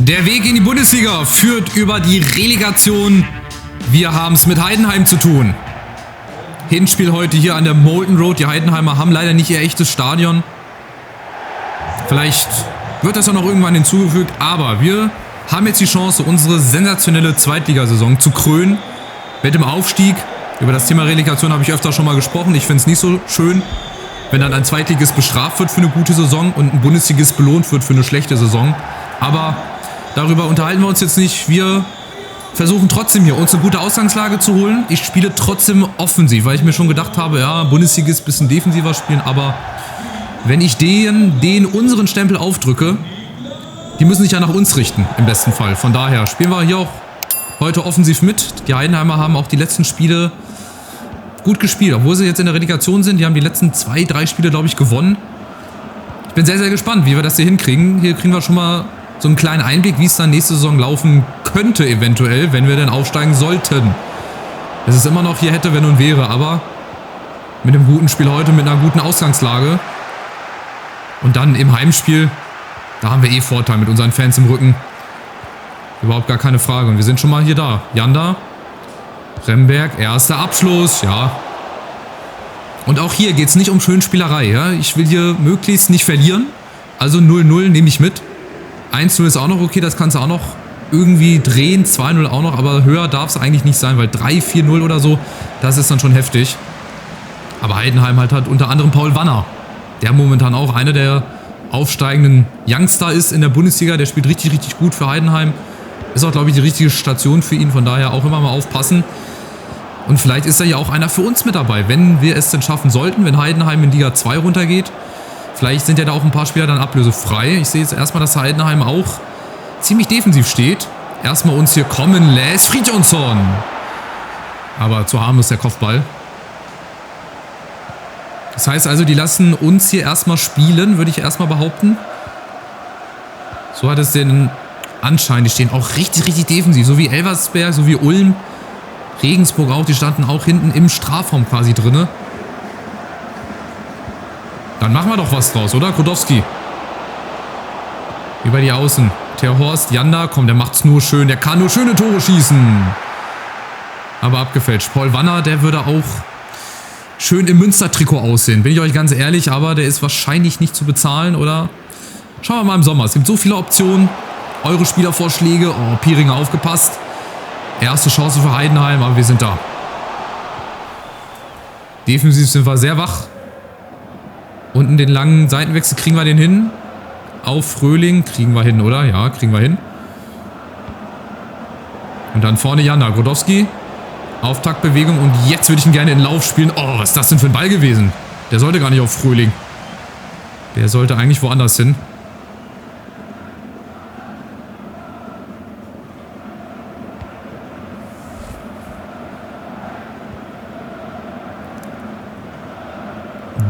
Der Weg in die Bundesliga führt über die Relegation. Wir haben es mit Heidenheim zu tun. Hinspiel heute hier an der Molten Road. Die Heidenheimer haben leider nicht ihr echtes Stadion. Vielleicht wird das auch noch irgendwann hinzugefügt. Aber wir haben jetzt die Chance, unsere sensationelle Zweitligasaison zu krönen. Mit dem Aufstieg. Über das Thema Relegation habe ich öfter schon mal gesprochen. Ich finde es nicht so schön, wenn dann ein Zweitligist bestraft wird für eine gute Saison und ein Bundesligist belohnt wird für eine schlechte Saison. Aber darüber unterhalten wir uns jetzt nicht. Wir versuchen trotzdem hier uns eine gute Ausgangslage zu holen. Ich spiele trotzdem offensiv, weil ich mir schon gedacht habe, ja, Bundesligist ein bisschen defensiver spielen. Aber wenn ich denen unseren Stempel aufdrücke, die müssen sich ja nach uns richten, im besten Fall. Von daher spielen wir hier auch heute offensiv mit. Die Heidenheimer haben auch die letzten Spiele gut gespielt, obwohl sie jetzt in der Relegation sind. Die haben die letzten 2-3 Spiele, glaube ich, gewonnen. Ich bin sehr, sehr gespannt, wie wir das hier hinkriegen. Hier kriegen wir schon mal so einen kleinen Einblick, wie es dann nächste Saison laufen könnte, eventuell, wenn wir denn aufsteigen sollten. Es ist immer noch hier hätte, wenn und wäre, aber mit einem guten Spiel heute, mit einer guten Ausgangslage. Und dann im Heimspiel, da haben wir eh Vorteil mit unseren Fans im Rücken. Überhaupt gar keine Frage. Und wir sind schon mal hier da. Janda, Remberg, erster Abschluss, ja. Und auch hier geht es nicht um Schönspielerei, ja. Ich will hier möglichst nicht verlieren. Also 0-0 nehme ich mit. 1-0 ist auch noch okay, das kannst du auch noch irgendwie drehen. 2-0 auch noch, aber höher darf es eigentlich nicht sein, weil 3-4-0 oder so, das ist dann schon heftig. Aber Heidenheim hat unter anderem Paul Wanner, der momentan auch einer der aufsteigenden Youngster ist in der Bundesliga. Der spielt richtig, richtig gut für Heidenheim. Ist auch, glaube ich, die richtige Station für ihn. Von daher auch immer mal aufpassen. Und vielleicht ist er ja auch einer für uns mit dabei, wenn wir es denn schaffen sollten, wenn Heidenheim in Liga 2 runtergeht. Vielleicht sind ja da auch ein paar Spieler dann ablösefrei. Ich sehe jetzt erstmal, dass Heidenheim auch ziemlich defensiv steht. Erstmal uns hier kommen lässt Fridjonsson. Aber zu harmlos der Kopfball. Das heißt also, die lassen uns hier erstmal spielen, würde ich erstmal behaupten. So hat es den Anschein. Die stehen auch richtig, richtig defensiv. So wie Elversberg, so wie Ulm, Regensburg auch. Die standen auch hinten im Strafraum quasi drinne. Dann machen wir doch was draus, oder? Krodowski. Über die Außen. Terhorst, Janda, komm, der macht's nur schön. Der kann nur schöne Tore schießen. Aber abgefälscht. Paul Wanner, der würde auch schön im Münster-Trikot aussehen. Bin ich euch ganz ehrlich, aber der ist wahrscheinlich nicht zu bezahlen, oder? Schauen wir mal im Sommer. Es gibt so viele Optionen. Eure Spielervorschläge. Oh, Pieringer aufgepasst. Erste Chance für Heidenheim, aber wir sind da. Defensiv sind wir sehr wach. Unten den langen Seitenwechsel kriegen wir den hin. Auf Fröhling kriegen wir hin, oder? Ja, kriegen wir hin. Und dann vorne Janda, Grodowski. Auftaktbewegung und jetzt würde ich ihn gerne in den Lauf spielen. Oh, was ist das denn für ein Ball gewesen? Der sollte gar nicht auf Fröhling. Der sollte eigentlich woanders hin.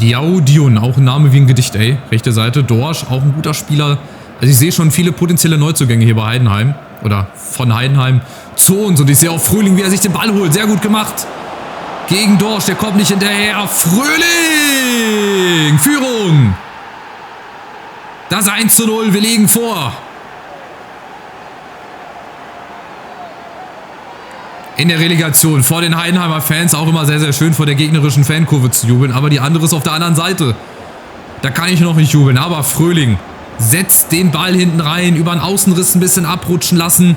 Diaudion, auch ein Name wie ein Gedicht, ey. Rechte Seite, Dorsch, auch ein guter Spieler. Also ich sehe schon viele potenzielle Neuzugänge hier bei Heidenheim. Oder von Heidenheim zu uns. Und ich sehe auch Fröhling, wie er sich den Ball holt. Sehr gut gemacht. Gegen Dorsch, der kommt nicht hinterher. Fröhling! Führung! Das 1:0, wir legen vor. In der Relegation vor den Heidenheimer Fans auch immer sehr, sehr schön vor der gegnerischen Fankurve zu jubeln. Aber die andere ist auf der anderen Seite. Da kann ich noch nicht jubeln. Aber Fröhling setzt den Ball hinten rein, über den Außenriss ein bisschen abrutschen lassen.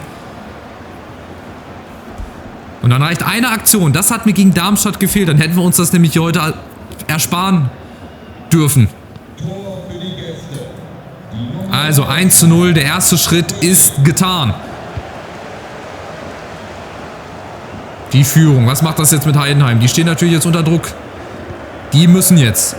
Und dann reicht eine Aktion. Das hat mir gegen Darmstadt gefehlt. Dann hätten wir uns das nämlich hier heute ersparen dürfen. Also 1:0. Der erste Schritt ist getan. Die Führung. Was macht das jetzt mit Heidenheim? Die stehen natürlich jetzt unter Druck. Die müssen jetzt.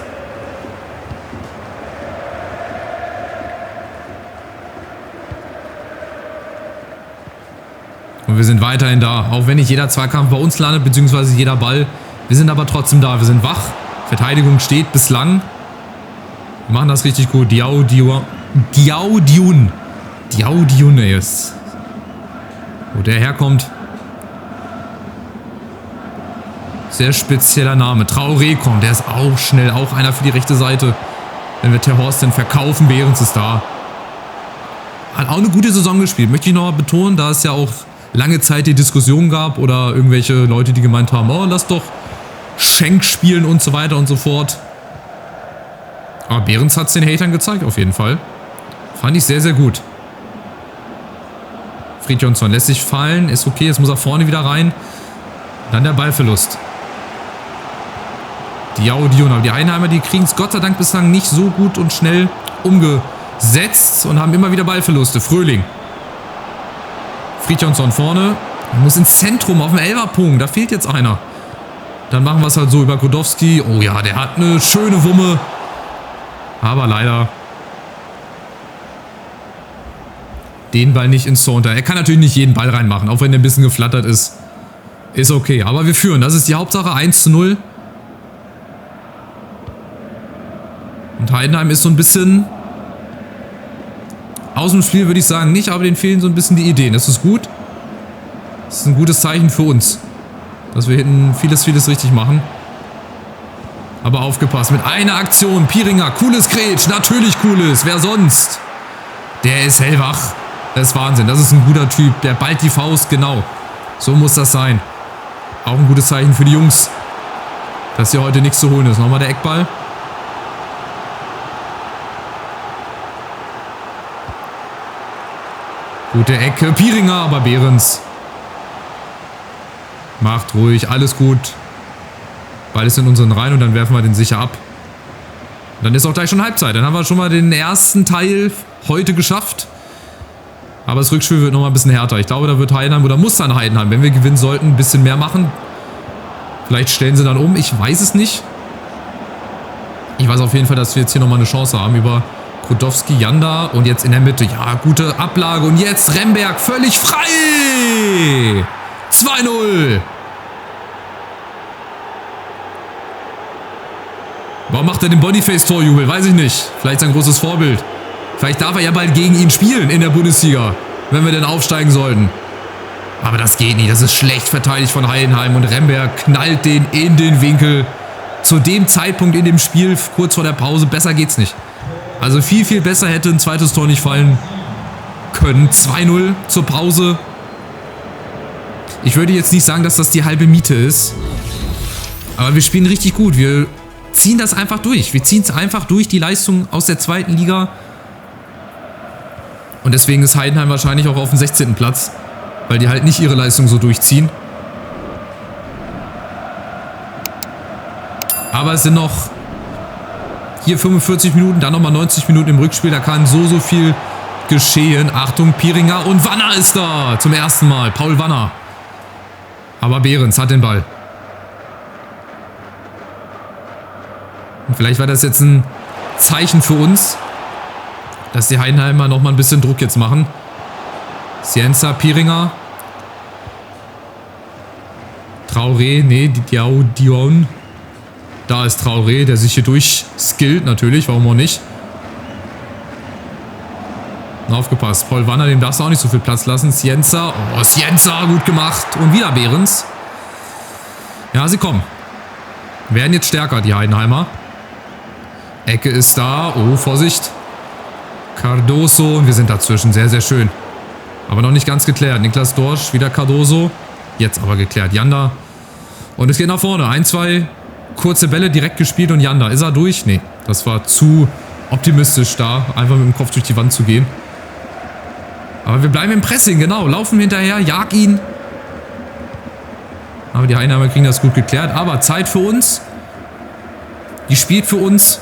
Und wir sind weiterhin da. Auch wenn nicht jeder Zweikampf bei uns landet, beziehungsweise jeder Ball. Wir sind aber trotzdem da. Wir sind wach. Verteidigung steht bislang. Wir machen das richtig gut. Diaudion, ey. Wo der herkommt. Sehr spezieller Name. Traoré kommt. Der ist auch schnell. Auch einer für die rechte Seite. Wenn wir Terhorst denn verkaufen, Behrens ist da. Hat auch eine gute Saison gespielt. Möchte ich noch mal betonen, da es ja auch lange Zeit die Diskussion gab oder irgendwelche Leute, die gemeint haben, oh, lass doch Schenk spielen und so weiter und so fort. Aber Behrens hat es den Hatern gezeigt, auf jeden Fall. Fand ich sehr, sehr gut. Fridtjonsson lässt sich fallen, ist okay, jetzt muss er vorne wieder rein. Dann der Ballverlust. Diao, aber die Heidenheimer, die kriegen es Gott sei Dank bislang nicht so gut und schnell umgesetzt und haben immer wieder Ballverluste. Fröhling. Fridtjonsson vorne. Er muss ins Zentrum auf dem Elferpunkt. Da fehlt jetzt einer. Dann machen wir es halt so über Godowski. Oh ja, der hat eine schöne Wumme. Aber leider den Ball nicht ins Tor unter. Er kann natürlich nicht jeden Ball reinmachen, auch wenn der ein bisschen geflattert ist. Ist okay, aber wir führen. Das ist die Hauptsache. 1:0. Und Heidenheim ist so ein bisschen aus dem Spiel, würde ich sagen, nicht, aber denen fehlen so ein bisschen die Ideen. Das ist gut. Das ist ein gutes Zeichen für uns, dass wir hinten vieles richtig machen. Aber aufgepasst, mit einer Aktion, Piringer, cooles Grätsch, natürlich cooles, wer sonst? Der ist hellwach, das ist Wahnsinn, das ist ein guter Typ, der ballt die Faust, genau. So muss das sein. Auch ein gutes Zeichen für die Jungs, dass hier heute nichts zu holen ist. Nochmal der Eckball. Gute Ecke, Piringer, aber Behrens macht ruhig, alles gut. Ball ist in unseren Reihen und dann werfen wir den sicher ab. Und dann ist auch gleich schon Halbzeit. Dann haben wir schon mal den ersten Teil heute geschafft. Aber das Rückspiel wird nochmal ein bisschen härter. Ich glaube, da wird Heidenheim oder muss dann Heidenheim, wenn wir gewinnen sollten, ein bisschen mehr machen. Vielleicht stellen sie dann um, ich weiß es nicht. Ich weiß auf jeden Fall, dass wir jetzt hier nochmal eine Chance haben über Godowski, Janda und jetzt in der Mitte. Ja, gute Ablage und jetzt Remberg völlig frei. 2:0. Warum macht er den Boniface-Torjubel? Weiß ich nicht. Vielleicht sein großes Vorbild. Vielleicht darf er ja bald gegen ihn spielen in der Bundesliga, wenn wir denn aufsteigen sollten. Aber das geht nicht. Das ist schlecht verteidigt von Heidenheim und Remberg knallt den in den Winkel. Zu dem Zeitpunkt in dem Spiel, kurz vor der Pause, besser geht's nicht. Also viel besser hätte ein zweites Tor nicht fallen können. 2:0 zur Pause. Ich würde jetzt nicht sagen, dass das die halbe Miete ist. Aber wir spielen richtig gut. Wir ziehen das einfach durch. Wir ziehen es einfach durch, die Leistung aus der zweiten Liga. Und deswegen ist Heidenheim wahrscheinlich auch auf dem 16. Platz. Weil die halt nicht ihre Leistung so durchziehen. Aber es sind noch hier 45 Minuten, dann nochmal 90 Minuten im Rückspiel. Da kann so viel geschehen. Achtung, Piringer und Wanner ist da. Zum ersten Mal. Paul Wanner. Aber Behrens hat den Ball. Und vielleicht war das jetzt ein Zeichen für uns, dass die Heidenheimer nochmal ein bisschen Druck jetzt machen. Cienza, Piringer. Traoré, nee, Dion. Da ist Traoré, der sich hier durchskillt natürlich, warum auch nicht. Aufgepasst, Paul Wanner, dem darfst du auch nicht so viel Platz lassen. Cienza, oh, Cienza, gut gemacht. Und wieder Behrens. Ja, sie kommen. Werden jetzt stärker, die Heidenheimer. Ecke ist da, oh, Vorsicht. Cardoso, und wir sind dazwischen, sehr schön. Aber noch nicht ganz geklärt. Niklas Dorsch, wieder Cardoso. Jetzt aber geklärt, Janda. Und es geht nach vorne, 1, 2... kurze Bälle direkt gespielt und Janda. Ist er durch? Nee, das war zu optimistisch da, einfach mit dem Kopf durch die Wand zu gehen. Aber wir bleiben im Pressing, genau. Laufen hinterher, jag ihn. Aber die Heidenheimer kriegen das gut geklärt. Aber Zeit für uns. Die spielt für uns.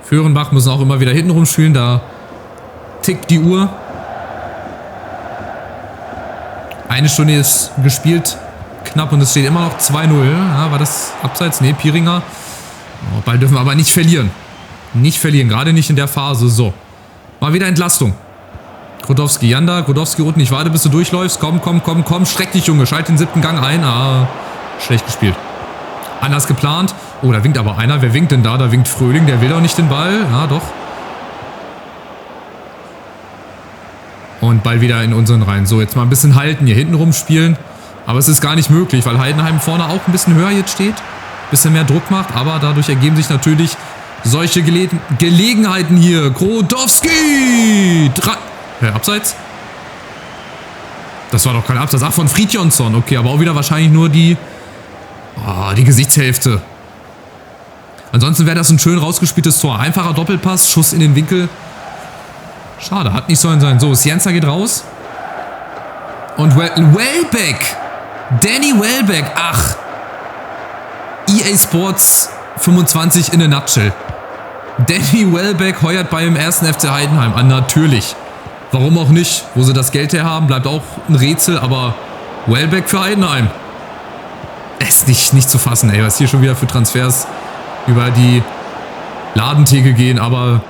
Föhrenbach müssen auch immer wieder hinten rumspielen. Da tickt die Uhr. Eine Stunde ist gespielt, knapp, und es steht immer noch 2:0. Ja, war das abseits? Nee, Piringer. Oh, Ball dürfen wir aber nicht verlieren. Nicht verlieren, gerade nicht in der Phase. So, mal wieder Entlastung. Godowski, Janda, Godowski unten. Ich warte, bis du durchläufst. Komm. Streck dich, Junge. Schalt den 7. Gang ein. Ah, schlecht gespielt. Anders geplant. Oh, da winkt aber einer. Wer winkt denn da? Da winkt Fröhling. Der will doch nicht den Ball. Ja, doch. Und Ball wieder in unseren Reihen. So, jetzt mal ein bisschen halten, hier hinten rumspielen. Aber es ist gar nicht möglich, weil Heidenheim vorne auch ein bisschen höher jetzt steht. Ein bisschen mehr Druck macht. Aber dadurch ergeben sich natürlich solche Gelegenheiten hier. Grodowski! Abseits? Das war doch kein Abseits. Ach, von Fridjonsson. Okay, aber auch wieder wahrscheinlich nur die Gesichtshälfte. Ansonsten wäre das ein schön rausgespieltes Tor. Einfacher Doppelpass, Schuss in den Winkel. Schade, hat nicht sollen sein. So, Cienza geht raus. Und Welbeck. Danny Welbeck. Ach. EA Sports 25 in a nutshell. Danny Welbeck heuert beim 1. FC Heidenheim an. Natürlich. Warum auch nicht? Wo sie das Geld her haben, bleibt auch ein Rätsel. Aber Welbeck für Heidenheim. Ist nicht zu fassen, ey. Was hier schon wieder für Transfers über die Ladentheke gehen. Aber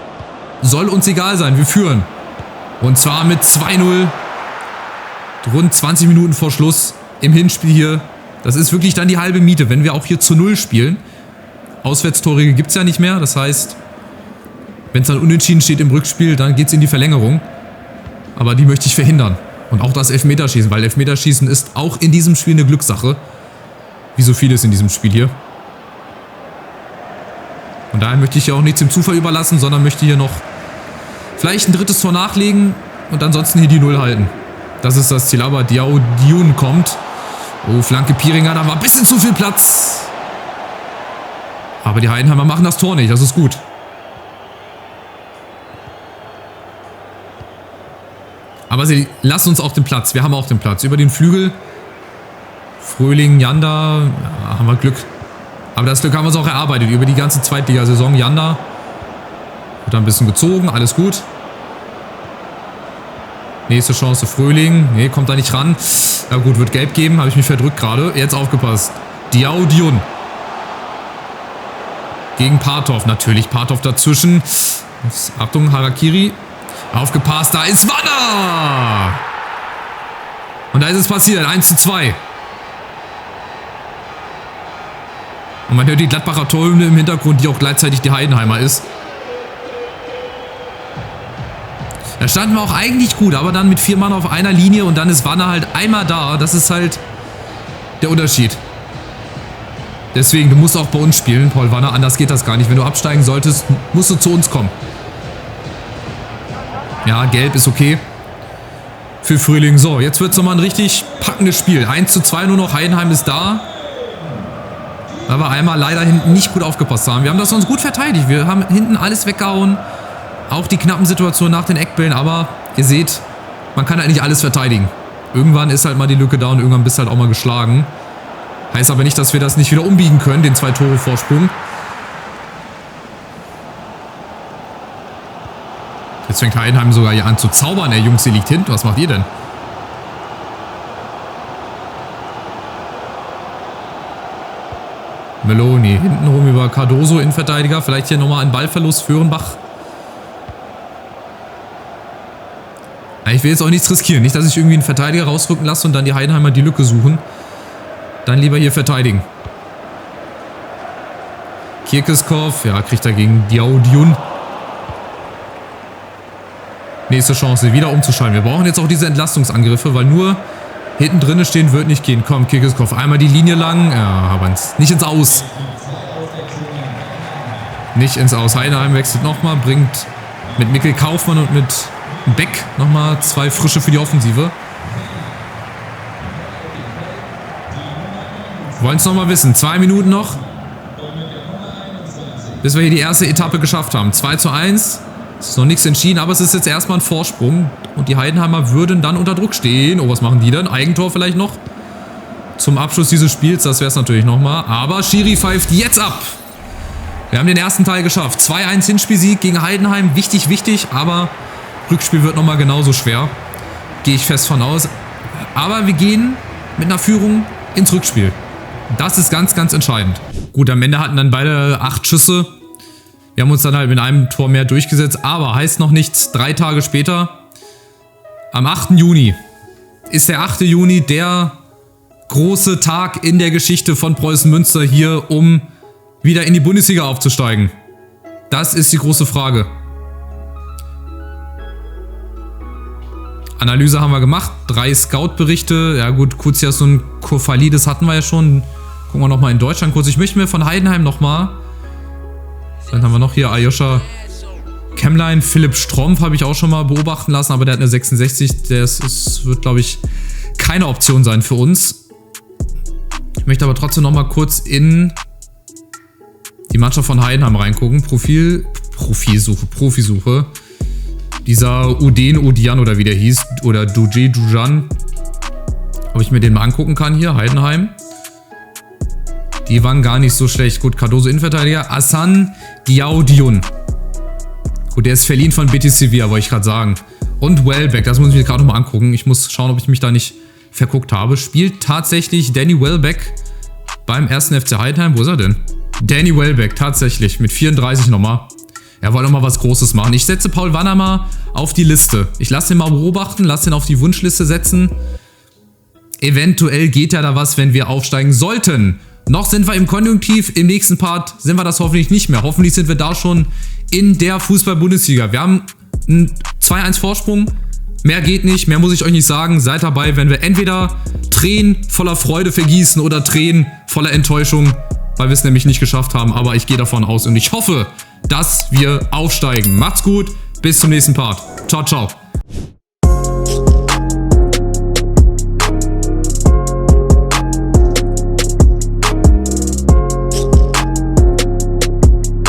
soll uns egal sein. Wir führen. Und zwar mit 2-0. Rund 20 Minuten vor Schluss im Hinspiel hier. Das ist wirklich dann die halbe Miete, wenn wir auch hier zu 0 spielen. Auswärtstore gibt es ja nicht mehr. Das heißt, wenn es dann unentschieden steht im Rückspiel, dann geht es in die Verlängerung. Aber die möchte ich verhindern. Und auch das Elfmeterschießen, weil Elfmeterschießen ist auch in diesem Spiel eine Glückssache. Wie so vieles in diesem Spiel hier. Und daher möchte ich hier auch nichts dem Zufall überlassen, sondern möchte hier noch vielleicht ein drittes Tor nachlegen und ansonsten hier die 0 halten. Das ist das Ziel, aber Diao Dioun kommt. Oh, Flanke Pieringer, da war ein bisschen zu viel Platz. Aber die Heidenheimer machen das Tor nicht, das ist gut. Aber sie lassen uns auch den Platz, wir haben auch den Platz. Über den Flügel, Fröhling, Janda, ja, haben wir Glück. Aber das Glück haben wir uns auch erarbeitet, über die ganze Zweitligasaison. Janda wird da ein bisschen gezogen, alles gut. Nächste Chance, Fröhling. Nee, kommt da nicht ran. Ja gut, wird gelb geben. Habe ich mich verdrückt gerade. Jetzt aufgepasst. Diao Dioun. Gegen Partov. Natürlich Partov dazwischen. Achtung, Harakiri. Aufgepasst. Da ist Wanner. Und da ist es passiert. 1:2. Und man hört die Gladbacher Torhymne im Hintergrund, die auch gleichzeitig die Heidenheimer ist. Da standen wir auch eigentlich gut, aber dann mit 4 Mann auf einer Linie und dann ist Wanner halt einmal da. Das ist halt der Unterschied. Deswegen, du musst auch bei uns spielen, Paul Wanner. Anders geht das gar nicht. Wenn du absteigen solltest, musst du zu uns kommen. Ja, gelb ist okay. Für Frühling. So, jetzt wird es nochmal ein richtig packendes Spiel. 1:2 nur noch. Heidenheim ist da. Weil wir einmal leider hinten nicht gut aufgepasst haben. Wir haben das sonst gut verteidigt. Wir haben hinten alles weggehauen. Auch die knappen Situationen nach den Eckbällen, aber ihr seht, man kann halt nicht alles verteidigen. Irgendwann ist halt mal die Lücke da und irgendwann bist du halt auch mal geschlagen. Heißt aber nicht, dass wir das nicht wieder umbiegen können, den 2-Tore-Vorsprung. Jetzt fängt Heidenheim sogar hier an zu zaubern. Ey, Jungs, ihr liegt hinten. Was macht ihr denn? Meloni, hinten rum über Cardoso, Innenverteidiger. Vielleicht hier nochmal ein Ballverlust, Föhrenbach. Ich will jetzt auch nichts riskieren. Nicht, dass ich irgendwie einen Verteidiger rausrücken lasse und dann die Heidenheimer die Lücke suchen. Dann lieber hier verteidigen. Kirkeskov, ja, kriegt er gegen Diao Dioun. Nächste Chance, wieder umzuschalten. Wir brauchen jetzt auch diese Entlastungsangriffe, weil nur hinten drinnen stehen wird nicht gehen. Komm, Kirkeskov, einmal die Linie lang. Ja, aber nicht ins Aus. Nicht ins Aus. Heidenheim wechselt nochmal, bringt mit Mikkel Kaufmann und mit Beck nochmal 2 Frische für die Offensive. Wollen es nochmal wissen. 2 Minuten noch. Bis wir hier die erste Etappe geschafft haben. 2:1. Es ist noch nichts entschieden, aber es ist jetzt erstmal ein Vorsprung. Und die Heidenheimer würden dann unter Druck stehen. Oh, was machen die dann? Eigentor vielleicht noch? Zum Abschluss dieses Spiels, das wäre es natürlich nochmal. Aber Schiri pfeift jetzt ab. Wir haben den ersten Teil geschafft. 2:1 Hinspielsieg gegen Heidenheim. Wichtig, wichtig, aber Rückspiel wird nochmal genauso schwer. Gehe ich fest von aus. Aber wir gehen mit einer Führung ins Rückspiel. Das ist ganz, ganz entscheidend. Gut, am Ende hatten dann beide 8 Schüsse. Wir haben uns dann halt mit einem Tor mehr durchgesetzt. Aber heißt noch nichts. 3 Tage später, am 8. Juni, ist der 8. Juni der große Tag in der Geschichte von Preußen Münster hier, um wieder in die Bundesliga aufzusteigen. Das ist die große Frage. Analyse haben wir gemacht, 3 Scout-Berichte. Ja gut, Kuzias und Kofalidis hatten wir ja schon. Gucken wir nochmal in Deutschland kurz. Ich möchte mir von Heidenheim nochmal Dann haben wir noch hier Aljoscha Kemlein. Philipp Strompf habe ich auch schon mal beobachten lassen, aber der hat eine 66. Wird, glaube ich, keine Option sein für uns. Ich möchte aber trotzdem noch mal kurz in die Mannschaft von Heidenheim reingucken. Profisuche. Dieser Udian oder wie der hieß, oder Dujan, ob ich mir den mal angucken kann hier, Heidenheim. Die waren gar nicht so schlecht. Gut, Cardoso Innenverteidiger. Hassan Diaoudioun. Gut, der ist verliehen von Betis Sevilla, wollte ich gerade sagen. Und Welbeck, das muss ich mir gerade nochmal angucken. Ich muss schauen, ob ich mich da nicht verguckt habe. Spielt tatsächlich Danny Welbeck beim 1. FC Heidenheim. Wo ist er denn? Danny Welbeck, tatsächlich. Mit 34 nochmal. Er wollte nochmal was Großes machen. Ich setze Paul Wanamaker auf die Liste. Ich lasse ihn mal beobachten, lasse ihn auf die Wunschliste setzen. Eventuell geht ja da was, wenn wir aufsteigen sollten. Noch sind wir im Konjunktiv. Im nächsten Part sind wir das hoffentlich nicht mehr. Hoffentlich sind wir da schon in der Fußball-Bundesliga. Wir haben einen 2-1 Vorsprung. Mehr geht nicht, mehr muss ich euch nicht sagen. Seid dabei, wenn wir entweder Tränen voller Freude vergießen oder Tränen voller Enttäuschung, weil wir es nämlich nicht geschafft haben. Aber ich gehe davon aus und ich hoffe, dass wir aufsteigen. Macht's gut, bis zum nächsten Part. Ciao, ciao.